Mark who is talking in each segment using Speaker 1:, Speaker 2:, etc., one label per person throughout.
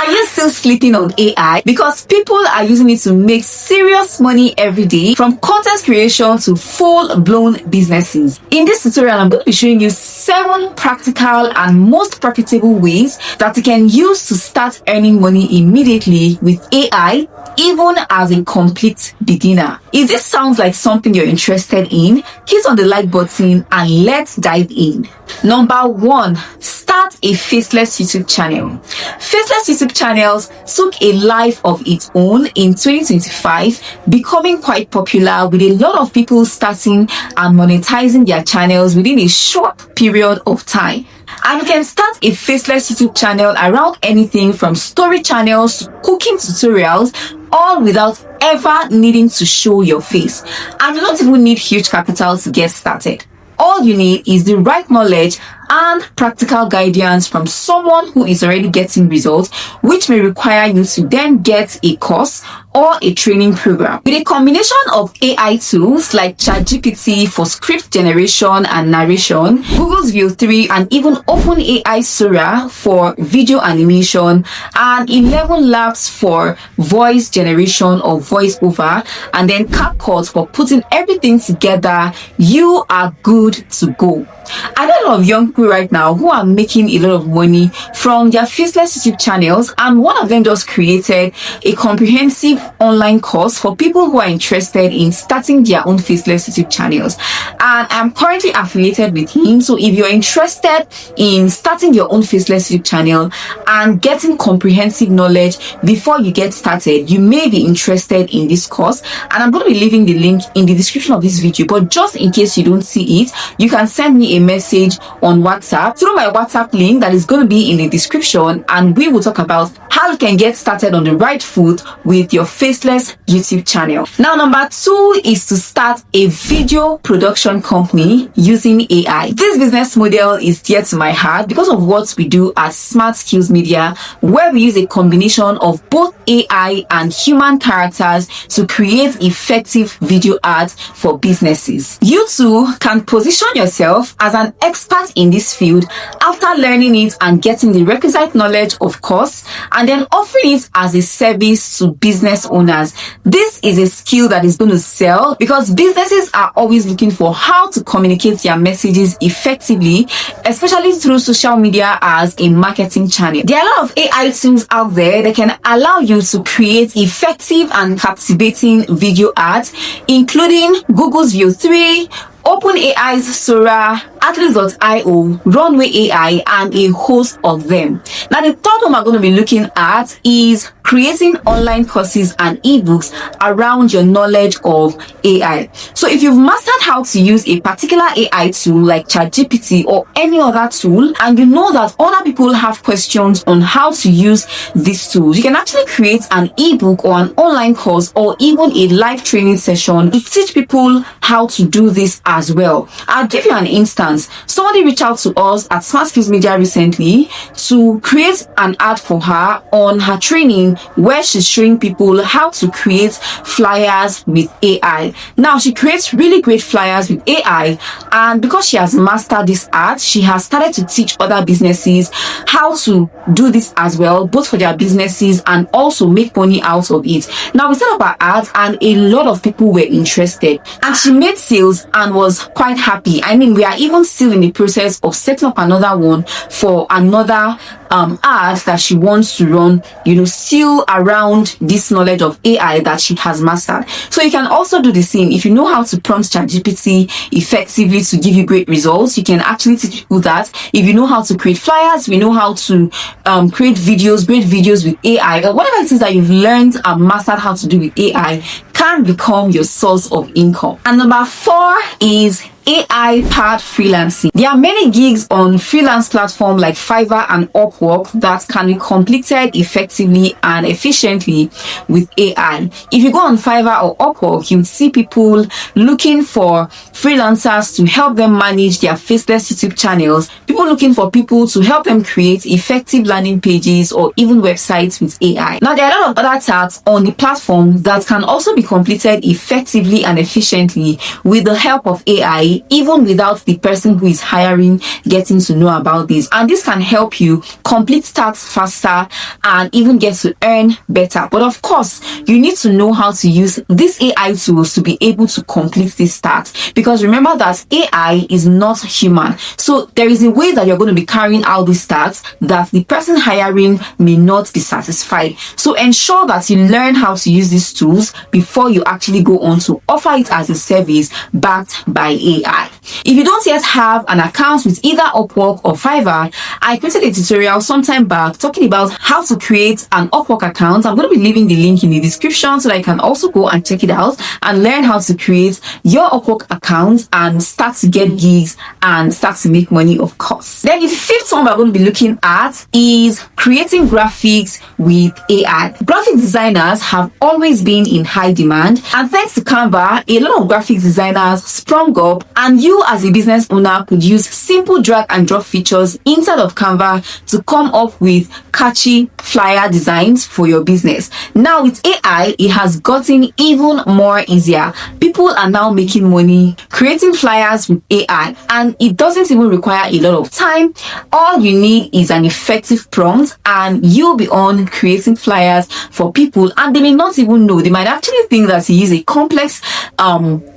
Speaker 1: Are you still sleeping on AI? Because people are using it to make serious money every day, from content creation to full-blown businesses. In this tutorial, I'm going to be showing you 7 practical and most profitable ways that you can use to start earning money immediately with AI, even as a complete beginner. If this sounds like something you're interested in, hit on the like button and let's dive in. Number 1, start a faceless YouTube channel. Faceless YouTube channels took a life of its own in 2025, becoming quite popular with a lot of people starting and monetizing their channels within a short period of time. And you can start a faceless YouTube channel around anything from story channels to cooking tutorials, all without ever needing to show your face. And you don't even need huge capital to get started. All you need is the right knowledge and practical guidance from someone who is already getting results, which may require you to then get a course or a training program. With a combination of AI tools like ChatGPT for script generation and narration, Google's View 3 and even OpenAI Sora for video animation, and 11 Labs for voice generation or voiceover, and then CapCut for putting everything together, you are good to go. I know a lot of young people right now who are making a lot of money from their faceless YouTube channels, and one of them just created a comprehensive online course for people who are interested in starting their own faceless YouTube channels, and I'm currently affiliated with him. So if you're interested in starting your own faceless YouTube channel and getting comprehensive knowledge before you get started, you may be interested in this course, and I'm going to be leaving the link in the description of this video. But just in case you don't see it, you can send me a message on WhatsApp through my WhatsApp link that is going to be in the description, and we will talk about how you can get started on the right foot with your faceless YouTube channel. Now, number 2 is to start a video production company using AI. This business model is dear to my heart because of what we do at Smart Skills Media, where we use a combination of both AI and human characters to create effective video ads for businesses. You too can position yourself as an expert in this field after learning it and getting the requisite knowledge, of course, and then offering it as a service to business owners. This is a skill that is going to sell because businesses are always looking for how to communicate their messages effectively, especially through social media as a marketing channel. There are a lot of AI tools out there that can allow you to create effective and captivating video ads, including Google's View 3, OpenAI's Sora, Atlas.io, Runway AI, and a host of them. Now, the third one we're going to be looking at is creating online courses and ebooks around your knowledge of AI. So if you've mastered how to use a particular AI tool like ChatGPT or any other tool, and you know that other people have questions on how to use these tools, you can actually create an ebook or an online course or even a live training session to teach people how to do this as well. I'll give you an instance. Somebody reached out to us at Smart Skills Media recently to create an ad for her on her training where she's showing people how to create flyers with AI. Now, she creates really great flyers with AI, and because she has mastered this art, she has started to teach other businesses how to do this as well, both for their businesses and also make money out of it. Now, we set up our ads and a lot of people were interested, and she made sales and was quite happy. I mean, we are even still in the process of setting up another one for another ad that she wants to run, still around this knowledge of AI that she has mastered. So you can also do the same. If you know how to prompt ChatGPT effectively to give you great results, you can actually teach people that. If you know how to create flyers, we know how to create videos, great videos with AI, or whatever it is that you've learned and mastered how to do with AI can become your source of income. And number 4 is AI-powered freelancing. There are many gigs on freelance platforms like Fiverr and Upwork that can be completed effectively and efficiently with AI. If you go on Fiverr or Upwork, you'll see people looking for freelancers to help them manage their faceless YouTube channels, people looking for people to help them create effective landing pages or even websites with AI. Now, there are a lot of other tasks on the platform that can also be completed effectively and efficiently with the help of AI, day, even without the person who is hiring getting to know about this. And this can help you complete tasks faster and even get to earn better. But of course, you need to know how to use these AI tools to be able to complete these tasks, because remember that AI is not human. So there is a way that you're going to be carrying out these tasks that the person hiring may not be satisfied. So ensure that you learn how to use these tools before you actually go on to offer it as a service backed by AI. If you don't yet have an account with either Upwork or Fiverr, I created a tutorial sometime back talking about how to create an Upwork account. I'm going to be leaving the link in the description so that you can also go and check it out and learn how to create your Upwork account and start to get gigs and start to make money, of course. Then the fifth one we're going to be looking at is creating graphics with AI. Graphic designers have always been in high demand, and thanks to Canva, a lot of graphic designers sprung up, and you as a business owner could use simple drag and drop features inside of Canva to come up with catchy flyer designs for your business. Now with AI, it has gotten even more easier. People are now making money creating flyers with AI, and it doesn't even require a lot of time. All you need is an effective prompt and you'll be on creating flyers for people, and they may not even know. They might actually think that you use a complex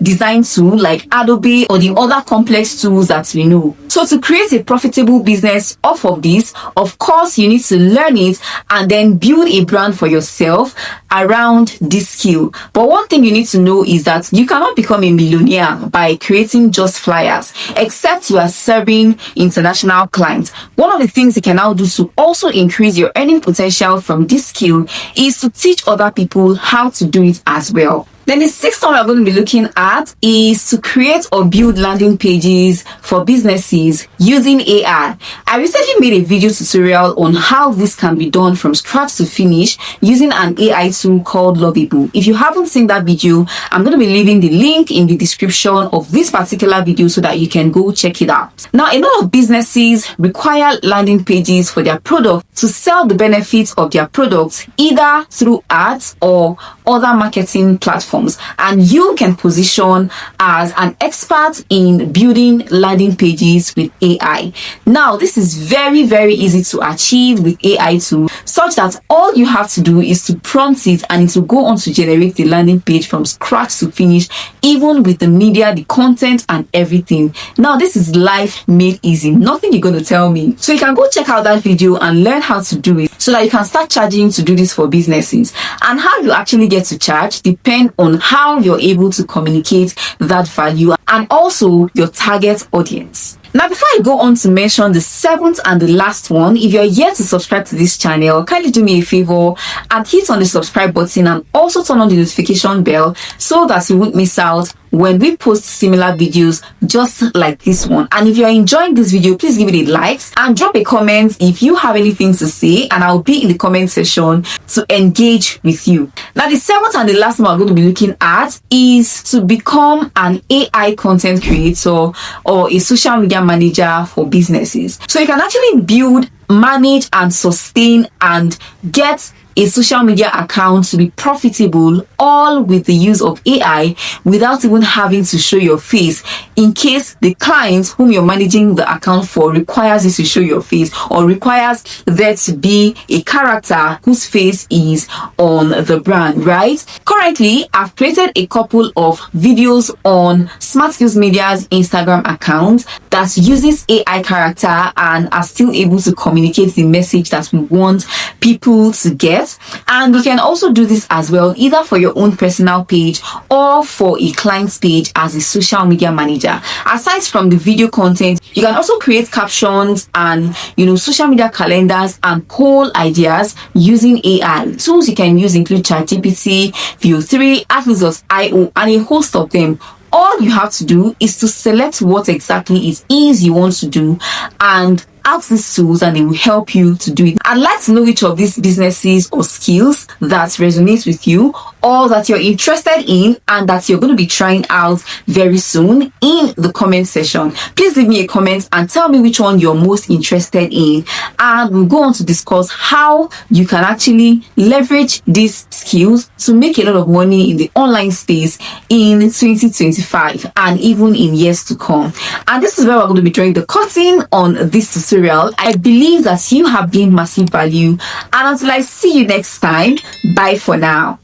Speaker 1: design tool like Adobe or the other complex tools that we know. So to create a profitable business off of this, of course, you need to learn it and then build a brand for yourself around this skill. But one thing you need to know is that you cannot become a millionaire by creating just flyers, except you are serving international clients. One of the things you can now do to also increase your earning potential from this skill is to teach other people how to do it as well. Then the sixth one we're going to be looking at is to create or build landing pages for businesses using AI. I recently made a video tutorial on how this can be done from scratch to finish using an AI tool called Lovable. If you haven't seen that video, I'm going to be leaving the link in the description of this particular video so that you can go check it out. Now, a lot of businesses require landing pages for their product to sell the benefits of their products either through ads or other marketing platforms. And you can position as an expert in building landing pages with AI. Now, this is very, very easy to achieve with AI tools, such that all you have to do is to prompt it and it will go on to generate the landing page from scratch to finish, even with the media, the content, and everything. Now, this is life made easy. Nothing you're going to tell me. So you can go check out that video and learn how to do it so that you can start charging to do this for businesses. And how you actually get to charge depends on how you're able to communicate that value and also your target audience. Now, before I go on to mention the seventh and the last one, if you're yet to subscribe to this channel, kindly do me a favor and hit on the subscribe button and also turn on the notification bell so that you won't miss out when we post similar videos just like this one. And if you're enjoying this video, please give it a like and drop a comment if you have anything to say, and I'll be in the comment section to engage with you. Now, the seventh and the last one we're going to be looking at is to become an AI content creator or a social media manager for businesses. So you can actually build, manage, and sustain and get a social media account to be profitable, all with the use of AI without even having to show your face, in case the client whom you're managing the account for requires you to show your face or requires there to be a character whose face is on the brand, right? Currently, I've created a couple of videos on Smart Skills Media's Instagram account that uses AI character and are still able to communicate the message that we want people to get. And you can also do this as well, either for your own personal page or for a client's page as a social media manager. Aside from the video content, you can also create captions and social media calendars and poll ideas using AI. Tools you can use include ChatGPT, Veo3, Atlas.io, and a host of them. All you have to do is to select what exactly it is you want to do and ask these tools and they will help you to do it. I'd like to know which of these businesses or skills that resonates with you, or that you're interested in and that you're going to be trying out very soon in the comment section. Please leave me a comment and tell me which one you're most interested in, and we'll go on to discuss how you can actually leverage these skills to make a lot of money in the online space in 2025 and even in years to come. And this is where we're going to be drawing the curtain on this tutorial. I believe that you have gained massive value, and until I see you next time, bye for now.